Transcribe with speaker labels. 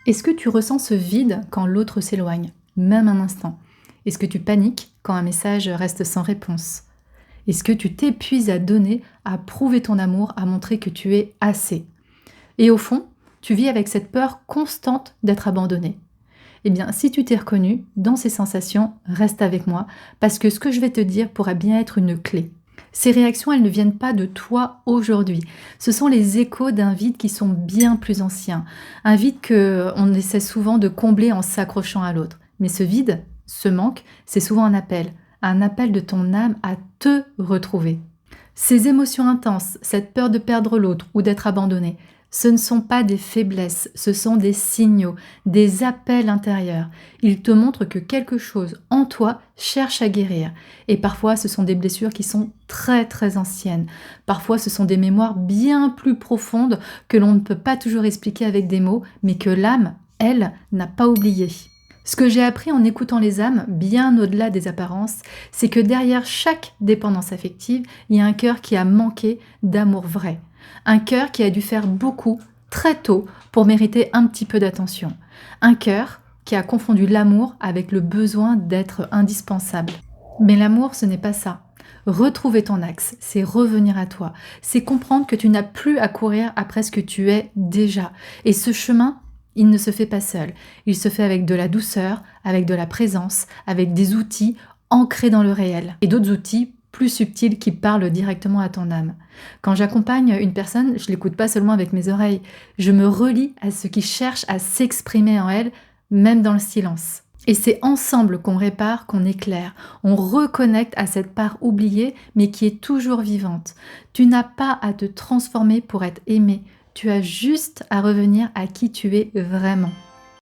Speaker 1: Est-ce que tu ressens ce vide quand l'autre s'éloigne, même un instant? Est-ce que tu paniques quand un message reste sans réponse? Est-ce que tu t'épuises à donner, à prouver ton amour, à montrer que tu es assez? Et au fond, tu vis avec cette peur constante d'être abandonné. Eh bien, si tu t'es reconnu dans ces sensations, reste avec moi, parce que ce que je vais te dire pourrait bien être une clé. Ces réactions, elles ne viennent pas de toi aujourd'hui. Ce sont les échos d'un vide qui sont bien plus anciens. Un vide que on essaie souvent de combler en s'accrochant à l'autre. Mais ce vide, ce manque, c'est souvent un appel de ton âme à te retrouver. Ces émotions intenses, cette peur de perdre l'autre ou d'être abandonné, ce ne sont pas des faiblesses, ce sont des signaux, des appels intérieurs. Ils te montrent que quelque chose en toi cherche à guérir. Et parfois, ce sont des blessures qui sont très très anciennes. Parfois, ce sont des mémoires bien plus profondes que l'on ne peut pas toujours expliquer avec des mots, mais que l'âme, elle, n'a pas oublié. Ce que j'ai appris en écoutant les âmes, bien au-delà des apparences, c'est que derrière chaque dépendance affective, il y a un cœur qui a manqué d'amour vrai. Un cœur qui a dû faire beaucoup, très tôt, pour mériter un petit peu d'attention. Un cœur qui a confondu l'amour avec le besoin d'être indispensable. Mais l'amour, ce n'est pas ça. Retrouver ton axe, c'est revenir à toi. C'est comprendre que tu n'as plus à courir après ce que tu es déjà. Et ce chemin, il ne se fait pas seul. Il se fait avec de la douceur, avec de la présence, avec des outils ancrés dans le réel. Et d'autres outils plus subtils qui parlent directement à ton âme. Quand j'accompagne une personne, je ne l'écoute pas seulement avec mes oreilles. Je me relie à ce qui cherche à s'exprimer en elle, même dans le silence. Et c'est ensemble qu'on répare, qu'on éclaire. On reconnecte à cette part oubliée, mais qui est toujours vivante. Tu n'as pas à te transformer pour être aimé. Tu as juste à revenir à qui tu es vraiment.